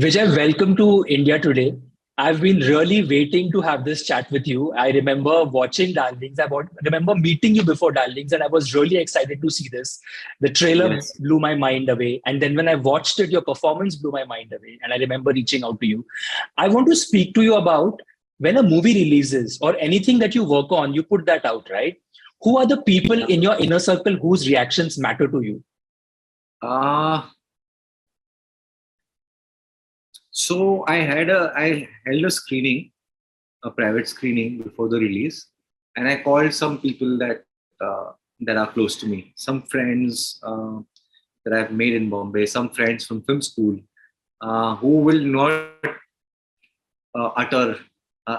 Vijay, welcome to India today. I've been really waiting to have this chat with you. I remember watching Darlings. Remember meeting you before Darlings, and I was really excited to see this. The trailer Yes. blew my mind away. And then when I watched it, your performance blew my mind away. And I remember reaching out to you. I want to speak to you about when a movie releases or anything that you work on, you put that out, right? Who are the people Yeah. in your inner circle whose reactions matter to you? Uh, so I held a screening, a private screening before the release, and I called some people that are close to me, some friends that I've made in Bombay, some friends from film school, who will not utter,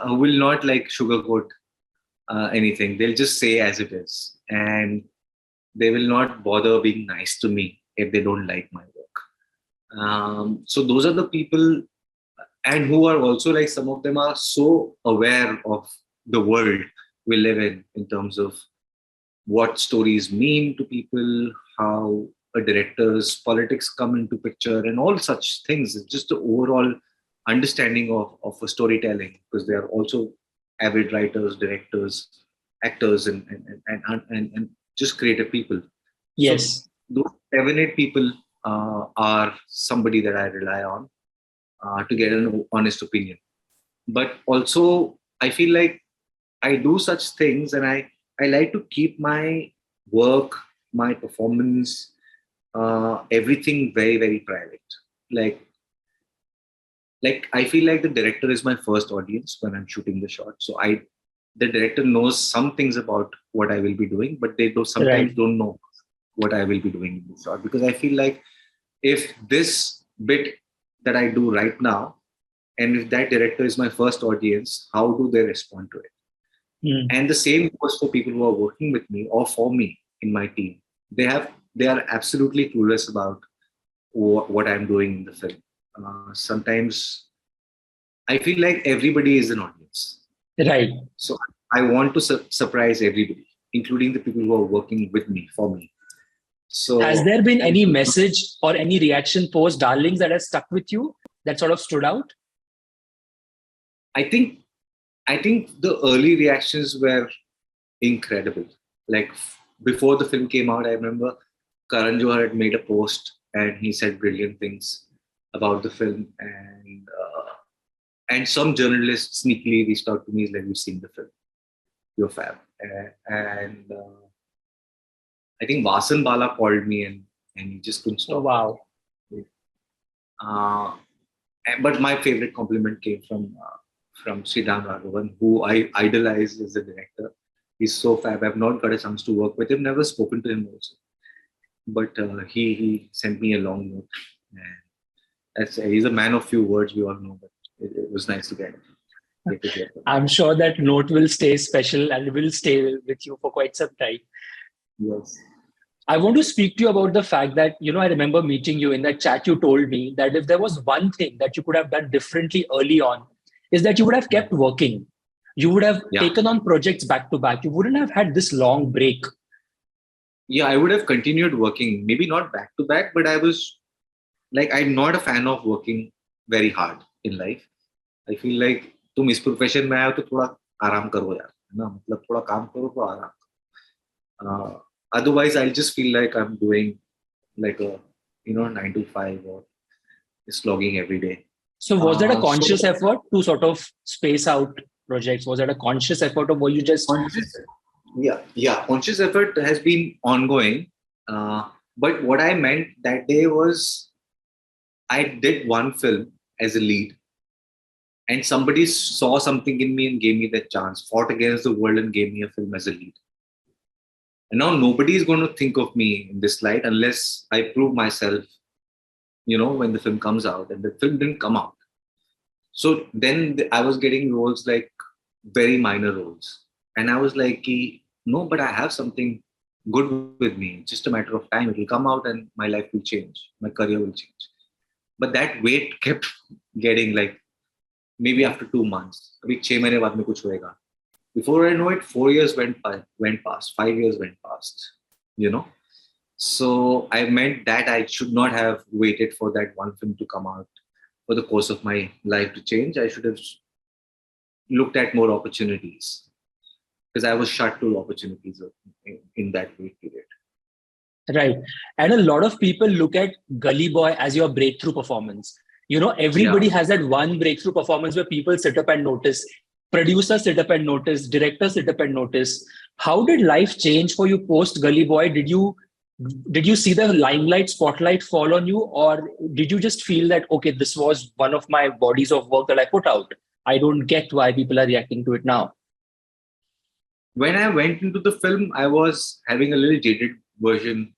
who will not like sugarcoat anything. They'll just say as it is, and they will not bother being nice to me if they don't like my work. So those are the people, and who are also like some of them are so aware of the world we live in terms of what stories mean to people, how a director's politics come into picture, and all such things. It's just the overall understanding of a storytelling, because they are also avid writers, directors, actors, and just creative people. So Yes. those 7, 8 people are somebody that I rely on to get an honest opinion. But also, I feel like I do such things, and I like to keep my work, my performance, everything very, very private. Like, like I feel like the director is my first audience when I'm shooting the shot. So the director knows some things about what I will be doing, but they do sometimes Right. don't know what I will be doing in the shot, because I feel like if this bit that I do right now, and if that director is my first audience, how do they respond to it? Hmm. And the same goes for people who are working with me or for me in my team. They are absolutely clueless about what I'm doing in the film. Sometimes I feel like everybody is an audience, Right. so I want to surprise everybody, including the people who are working with me for me. Has So there been any message or any reaction post Darlings that has stuck with you that sort of stood out? I think I think the early reactions were incredible. Like before the film came out, I remember Karan Johar had made a post and he said brilliant things about the film, and some journalists sneakily reached out to me like, "You've seen the film, you're fab." And I think Vasan Bala called me, and he just couldn't Oh, stop wow. talking. Uh, but my favorite compliment came from Sridham Raghavan, who I idolize as a director. He's so fab. I've not got a chance to work with him. Never spoken to him also, but he sent me a long note. And he's a man of few words. We all know, but it was nice to get to hear from him. I'm sure that note will stay special and will stay with you for quite some time. Yes. I want to speak to you about the fact that, I remember meeting you in that chat. You told me that if there was one thing that you could have done differently early on, is that you would have kept working. You would have Yeah. taken on projects back to back. You wouldn't have had this long break. Yeah, I would have continued working. Maybe not back to back, but I was like, I'm not a fan of working very hard in life. I feel like तुम इस profession में आए हो तो थोड़ा आराम करो यार, है ना? मतलब थोड़ा काम करो तो आराम करो. Otherwise, I'll just feel like I'm doing like a 9 to 5 or slogging every day. So was that a So conscious effort to sort of space out projects? Was that a conscious effort, or were you just conscious, yeah, conscious effort has been ongoing. But what I meant that day was I did one film as a lead, and somebody saw something in me and gave me that chance, fought against the world and gave me a film as a lead. And now nobody is going to think of me in this light unless I prove myself, when the film comes out. And the film didn't come out. So then I was getting roles like very minor roles. And I was like, no, but I have something good with me. It's just a matter of time. It will come out and my life will change. My career will change. But that wait kept getting like, maybe after 2 months. अभी 6 महीने बाद में कुछ होएगा. Before I know it, 4 years went past, 5 years went past. So I meant that I should not have waited for that one film to come out. for the course of my life to change. I should have looked at more opportunities because I was shut to opportunities in that wait period. Right. And a lot of people look at Gully Boy as your breakthrough performance. Everybody Yeah. has that one breakthrough performance where people sit up and notice, producers sit up and notice, directors sit up and notice. How did life change for you post Gully Boy? Did you see the limelight spotlight fall on you, or did you just feel that, okay, this was one of my bodies of work that I put out? I don't get why people are reacting to it now. When I went into the film, I was having a little jaded version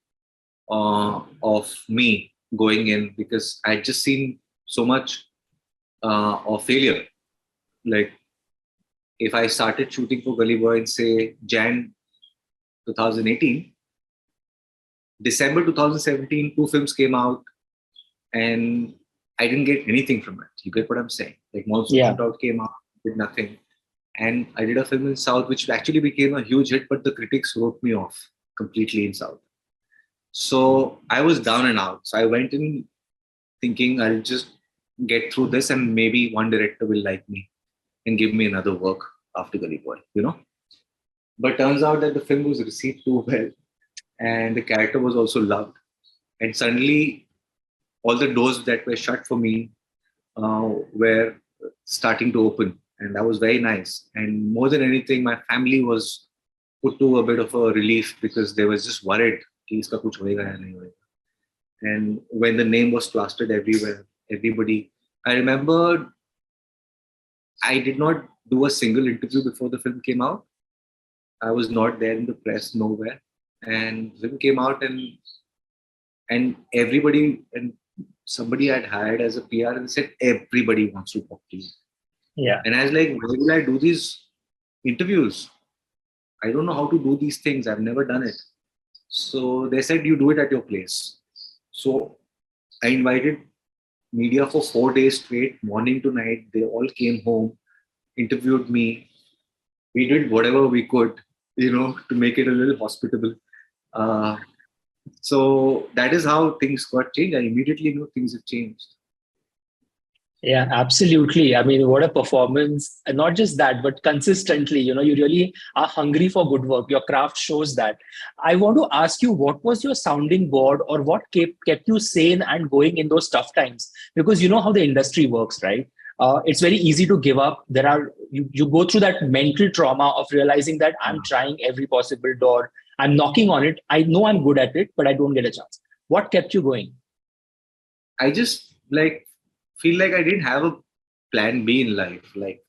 of me going in because I had just seen so much of failure. Like if I started shooting for Gully Boy in say Jan 2018, December 2017, two films came out and I didn't get anything from it. You get what I'm saying? Like Monsoon Yeah. Shootout came out, did nothing. And I did a film in South, which actually became a huge hit, but the critics wrote me off completely in South. So I was down and out. So I went in thinking I'll just get through this and maybe one director will like me and give me another work after Gully Boy, But turns out that the film was received too well and the character was also loved. And suddenly all the doors that were shut for me were starting to open. And that was very nice. And more than anything, my family was put to a bit of a relief because they was just worried कि इसका कुछ होएगा या नहीं होएगा. And when the name was plastered everywhere, everybody, I remember I did not do a single interview before the film came out. I was not there in the press, nowhere. And the film came out and everybody and somebody had hired as a PR and said everybody wants to talk to you. Yeah. And I was like, why will I do these interviews? I don't know how to do these things. I've never done it. So they said, you do it at your place. So I invited media for 4 days straight, morning to night. They all came home, interviewed me. We did whatever we could, to make it a little hospitable. So that is how things got changed. I immediately knew things have changed. Yeah, absolutely. I mean, what a performance. And not just that, but consistently, you really are hungry for good work. Your craft shows that. I want to ask you, what was your sounding board, or what kept you sane and going in those tough times? Because you know how the industry works, right? It's very easy to give up. You go through that mental trauma of realizing that I'm trying every possible door. I'm knocking on it. I know I'm good at it, but I don't get a chance. What kept you going? I just feel like I didn't have a plan B in life. Like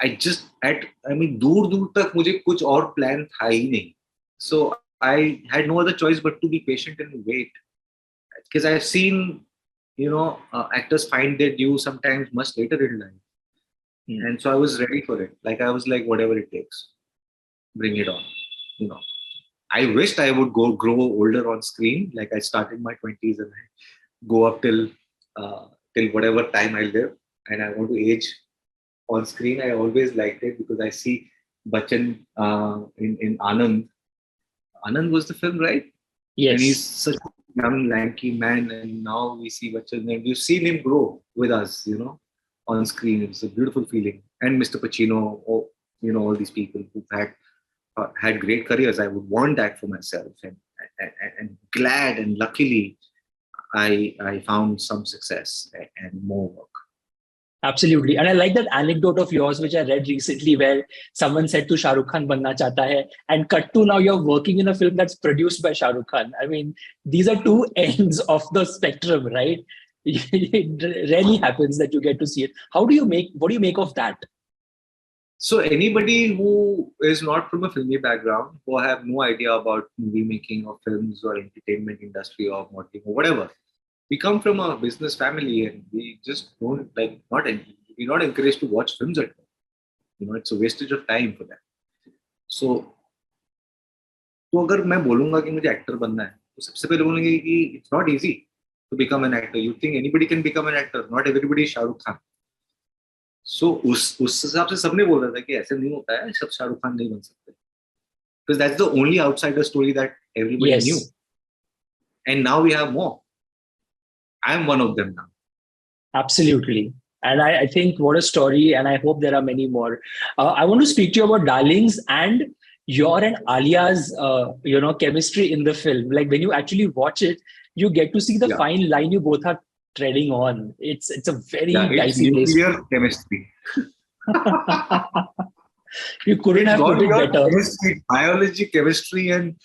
दूर दूर तक मुझे कुछ और plan था ही नहीं. So I had no other choice but to be patient and wait. Because I've seen, actors find their due sometimes much later in life. And so I was ready for it. Like I was like, whatever it takes, bring it on. I wished I would grow older on screen. Like I started my 20s and I go up till whatever time I live, and I want to age on screen. I always liked it because I see Bachchan in Anand. Anand was the film, right? Yes. And he's such a young, lanky man, and now we see Bachchan, and we've seen him grow with us, on screen. It's a beautiful feeling. And Mr. Pacino, all these people who've had great careers. I would want that for myself, and glad and luckily I found some success and more work. Absolutely. And I like that anecdote of yours, which I read recently, where someone said to Shah Rukh Khan banna chahta hai, and cut to now you're working in a film that's produced by Shah Rukh Khan. I mean, these are two ends of the spectrum, right? It rarely happens that you get to see it. What do you make of that? So anybody who is not from a filmy background, who have no idea about movie making or films or entertainment industry or modeling or whatever, we come from a business family and we just don't we're not encouraged to watch films at home. It's a wastage of time for that. So अगर मैं बोलूंगा कि मुझे actor बनना है, तो सबसे पहले बोलेंगे कि it's not easy to become an actor. You think anybody can become an actor? Not everybody is Shah Rukh Khan. So उस हिसाब से सबने बोल रहा था कि ऐसे नहीं होता है, सब शाहरुख खान नहीं बन सकते. Because that's the only outsider story that everybody knew. And now we have more. I am one of them now. Absolutely. And I think what a story, and I hope there are many more. I want to speak to you about Darlings and your and Alia's, chemistry in the film. Like when you actually watch it, you get to see the Yeah, fine line you both are treading on. It's a yeah, very it's dicey place. nuclear chemistry. You couldn't It's have put gone it beyond better. chemistry, biology, chemistry, and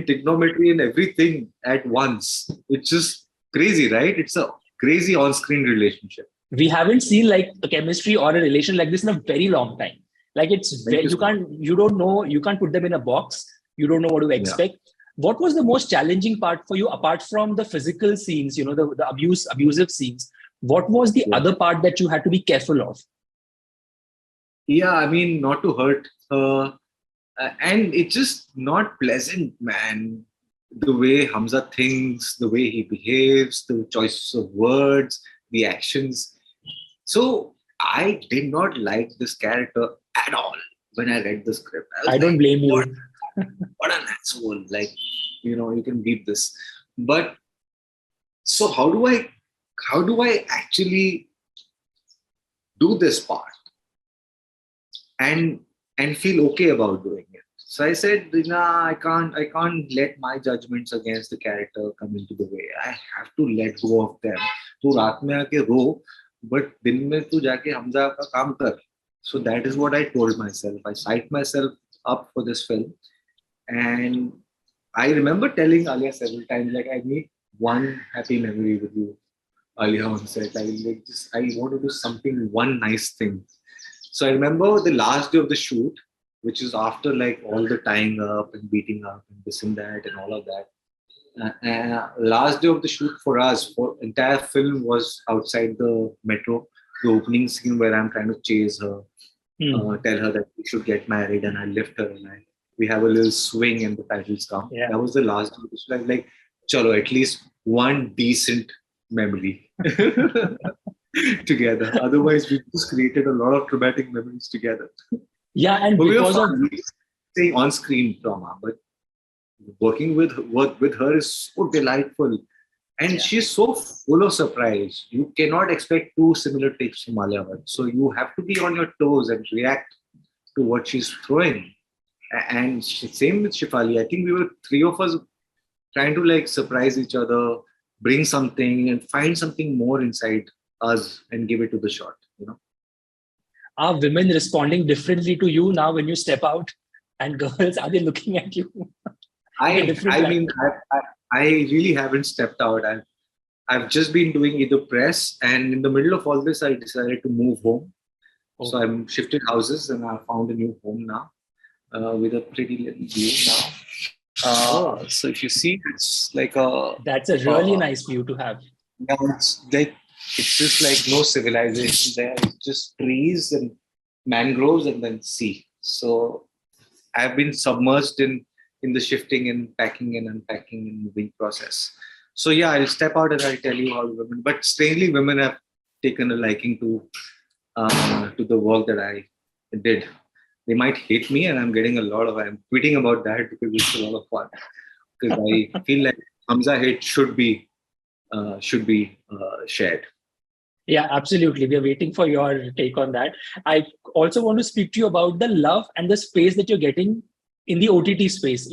trigonometry and everything at once. It's just crazy, right? It's a crazy on-screen relationship. We haven't seen like a chemistry or a relation like this in a very long time. Like it's Thank very, you so much. you don't know, you can't put them in a box. You don't know what to Yeah. expect. What was the most challenging part for you apart from the physical scenes, the abusive scenes? What was the Yeah. other part that you had to be careful of? Yeah, I mean, not to hurt her. And it's just not pleasant, man. The way Hamza thinks, the way he behaves, the choices of words, the actions. So I did not like this character at all when I read the script. I I was don't like, blame what, you. what an asshole. Like, you can beat this. But so how do I actually do this part and feel okay about doing it? So I said, nah, I can't let my judgments against the character come into the way. I have to let go of them. तू रात में आके रो, but दिन में तू जाके हमजा का काम कर. So that is what I told myself. I psyched myself up for this film, and I remember telling Alia several times, like, I need one happy memory with you, Alia on set. I want to do something, one nice thing. So I remember the last day of the shoot, which is after like all the tying up and beating up and this and that and all of that. Last day of the shoot for us, for entire film was outside the metro. The opening scene where I'm trying to chase her, Hmm. tell her that we should get married, and I lift her and we have a little swing and the titles come. Yeah. That was the last day. So I'm like, chalo, at least one decent memory together. Otherwise, we just created a lot of traumatic memories together. Yeah. And But we were because of, fun. We saying on-screen trauma, but work with her is so delightful, and yeah. she's so full of surprise. You cannot expect two similar takes from Alia Bhatt. So you have to be on your toes and react to what she's throwing. And same with Shifali. I think we were three of us trying to like surprise each other, bring something, and find something more inside us and give it to the shot. Are women responding differently to you now when you step out? And girls, are they looking at you in a I different I light? mean I really haven't stepped out. I've just been doing either press, and in the middle of all this, I decided to move home. So Okay. I'm shifted houses, and I found a new home now with a pretty little view now. Oh, So if you see, it's like a that's a really nice view to have. yeah, it's just like no civilization there. It's just trees and mangroves and then sea. So I've been submerged in the shifting and packing and unpacking and moving process. So yeah, I'll step out and I'll tell you how women. But strangely, women have taken a liking to the work that I did. They might hate me, and I'm getting a lot of. I'm tweeting about that because it's a lot of fun. Because I feel like Hamza hate should be shared. Yeah, absolutely. We are waiting for your take on that. I also want to speak to you about the love and the space that you're getting in the OTT space.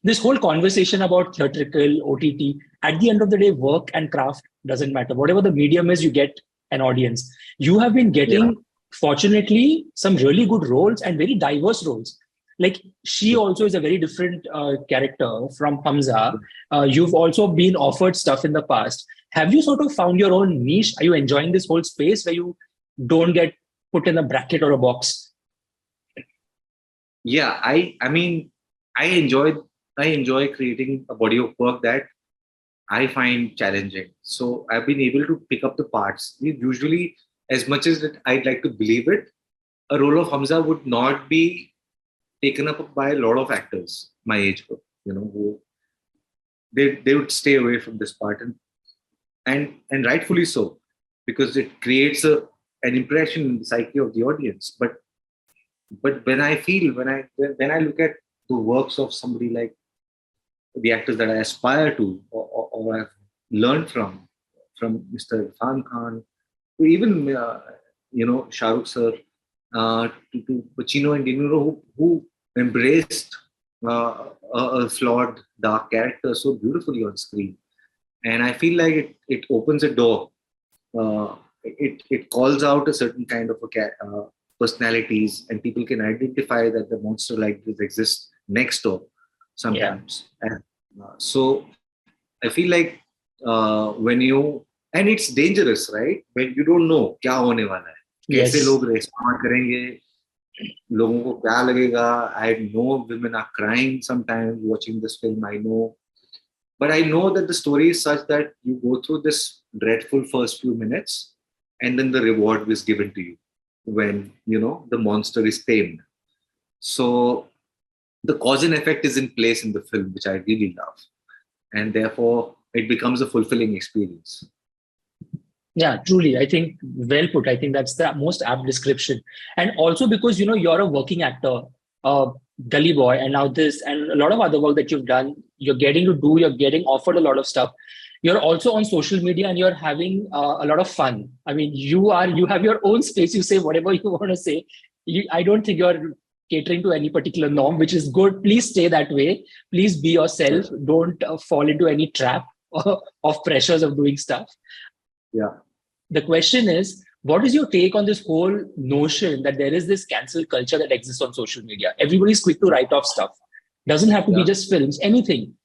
This whole conversation about theatrical, OTT, at the end of the day, work and craft doesn't matter. Whatever the medium is, you get an audience. You have been Yeah. getting, fortunately, some really good roles and very diverse roles. Like she also is a very different character from Hamza. You've also been offered stuff in the past. Have you sort of found your own niche? Are you enjoying this whole space where you don't get put in a bracket or a box? Yeah, I mean I enjoy creating a body of work that I find challenging. So I've been able to pick up the parts. Usually, as much as that I'd like to believe it, a role of Hamza would not be taken up by a lot of actors my age group. Who they would stay away from this part, and rightfully so, because it creates an impression in the psyche of the audience. But when I look at the works of somebody like the actors that I aspire to or I've learned from from Mr. Irfan Khan to even Shah Rukh sir, to Pacino and De Niro, who embraced a flawed, dark character so beautifully on screen. And I feel like it opens a door. It calls out a certain kind of personalities, and people can identify that the monster like this exists next door sometimes. So I feel like when you, and it's dangerous, right? When you don't know क्या होने वाला है, कैसे Yes. लोग respond करेंगे, लोगों को क्या लगेगा. I know women are crying sometimes watching this film. I know, but I know that the story is such that you go through this dreadful first few minutes, and then the reward is given to you when the monster is tamed. So the cause and effect is in place in the film, which I really love, and therefore it becomes a fulfilling experience. Yeah, truly. I think well put. I think that's the most apt description. And also because, you're a working actor, Gully Boy, and now this, and a lot of other work that you've done, you're getting offered a lot of stuff. You're also on social media and you're having a lot of fun. I mean, you have your own space. You say whatever you want to say. I don't think you're catering to any particular norm, which is good. Please stay that way. Please be yourself. Don't fall into any trap of pressures of doing stuff. Yeah. The question is, what is your take on this whole notion that there is this cancel culture that exists on social media? Everybody's quick to write off stuff. Doesn't have to be just films, anything.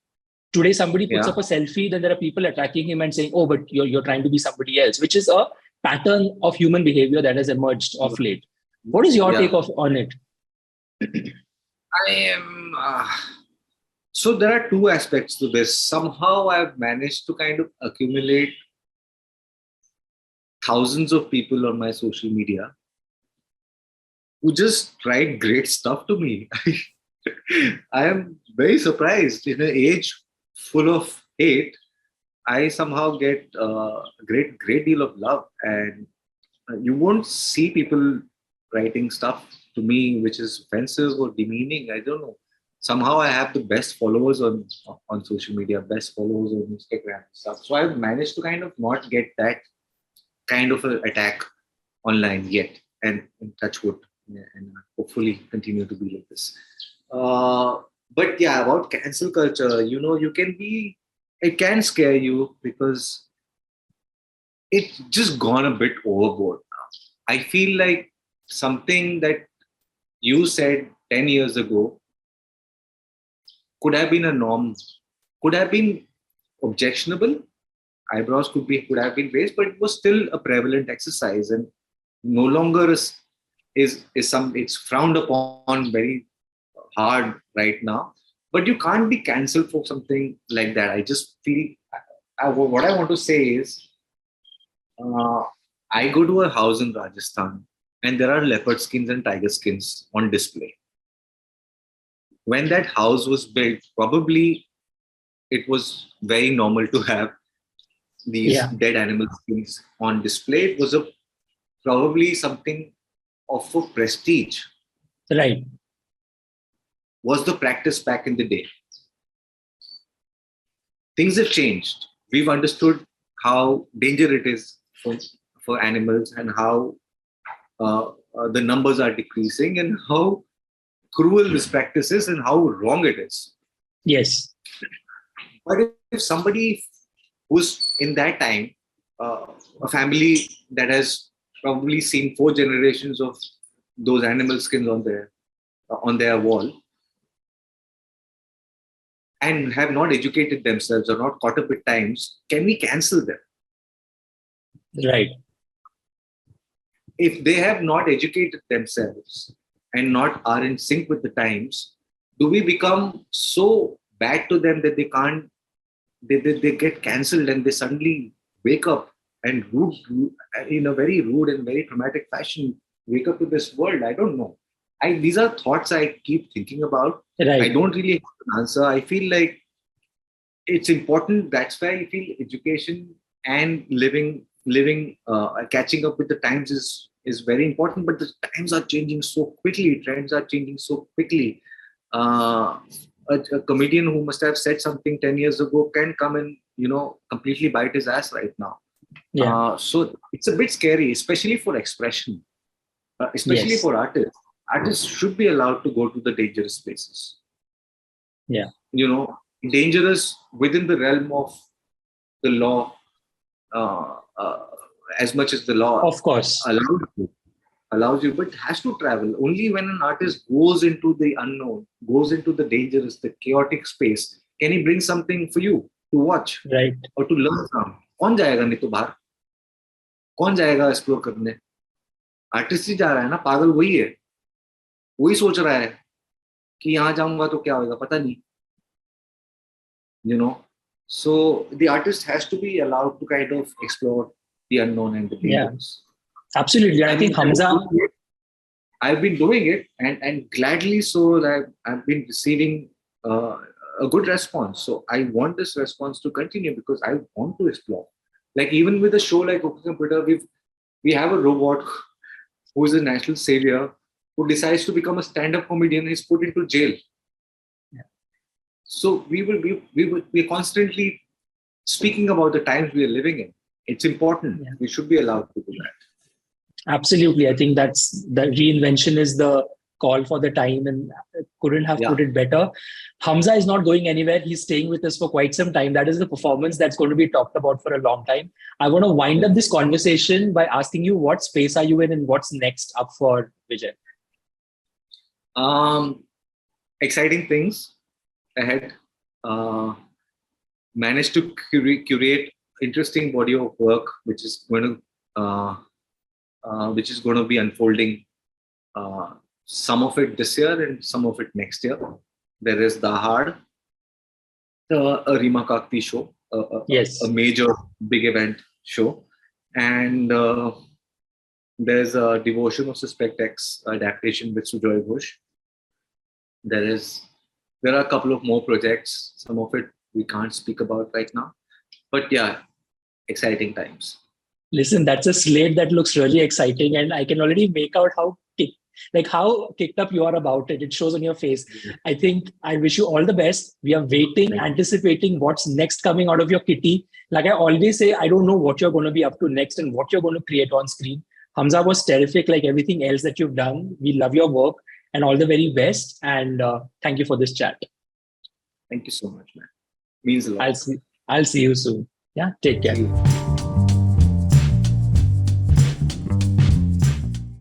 Today, somebody puts up a selfie, then there are people attacking him and saying, oh, but you're trying to be somebody else, which is a pattern of human behavior that has emerged of late. What is your take on it? I am... So there are two aspects to this. Somehow I've managed to kind of accumulate thousands of people on my social media who just write great stuff to me. I am very surprised. In an age full of hate, I somehow get a great deal of love. And you won't see people writing stuff to me which is offensive or demeaning. I don't know. Somehow I have the best followers on social media, best followers on Instagram and stuff. So I've managed to kind of not get that kind of an attack online yet, and touch wood, and hopefully continue to be like this. But yeah, about cancel culture, it can scare you because it's just gone a bit overboard now. I feel like something that you said 10 years ago could have been a norm, could have been objectionable. Eyebrows could have been raised, but it was still a prevalent exercise, and no longer it's frowned upon very hard right now. But you can't be cancelled for something like that. I just feel what I want to say is, I go to a house in Rajasthan, and there are leopard skins and tiger skins on display. When that house was built, probably it was very normal to have these dead animal skins on display. It was probably something of a prestige. Right. Was the practice back in the day. Things have changed. We've understood how dangerous it is for animals, and how the numbers are decreasing, and how cruel this practice is, and how wrong it is. Yes. But if somebody who's in that time, a family that has probably seen 4 generations of those animal skins on their wall, and have not educated themselves or not caught up with times, can we cancel them? Right. If they have not educated themselves and not are in sync with the times, do we become so bad to them that they get cancelled, and they suddenly wake up and in a very rude and very traumatic fashion, wake up to this world? I don't know. These are thoughts I keep thinking about. Right. I don't really have an answer. I feel like it's important. That's why I feel education and catching up with the times is very important. But the times are changing so quickly. Trends are changing so quickly. A comedian who must have said something 10 years ago can come and completely bite his ass right now. Yeah. So it's a bit scary, especially for expression, especially Yes. for artists. Artists should be allowed to go to the dangerous spaces. Yeah. Dangerous within the realm of the law, uh, uh, as much as the law Of course. allows you, but has to travel. Only when an artist goes into the unknown, goes into the dangerous, the chaotic space, can he bring something for you to watch Right. or to learn from. कौन जाएगा नहीं तो बाहर, कौन जाएगा explore करने? Artist ही जा रहा है ना, पागल वही है, वही सोच रहा है कि यहाँ जाऊंगा तो क्या होगा पता नहीं. So the artist has to be allowed to kind of explore the unknown and the Yeah. dangerous. Absolutely. And I think Hamza. I've been doing it, and gladly so that I've been receiving a good response. So I want this response to continue because I want to explore. Like even with a show like OK Computer, we have a robot who is a national savior who decides to become a stand-up comedian. He's put into jail. So we're constantly speaking about the times we are living in. It's important. Yeah. We should be allowed to do that. Absolutely. I think that's the reinvention is the call for the time, and couldn't have put it better. Hamza is not going anywhere. He's staying with us for quite some time. That is the performance that's going to be talked about for a long time. I want to wind up this conversation by asking you, what space are you in and what's next up for Vijay? Exciting things ahead. Managed to curate interesting body of work, which is going to be unfolding. Some of it this year and some of it next year. There is Dahad, a Rima Kakti show, a major big event show, and there's a Devotion of Suspect X adaptation with Sujoy Ghosh. There are a couple of more projects. Some of it we can't speak about right now, but yeah, exciting times. Listen, that's a slate that looks really exciting, and I can already make out how kicked up you are about it. It shows on your face. I think I wish you all the best. We are waiting, anticipating what's next coming out of your kitty. Like I always say, I don't know what you're going to be up to next and what you're going to create on screen. Hamza was terrific, like everything else that you've done. We love your work and all the very best. And thank you for this chat. Thank you so much, man. Means a lot. I'll see you soon. Yeah, take care.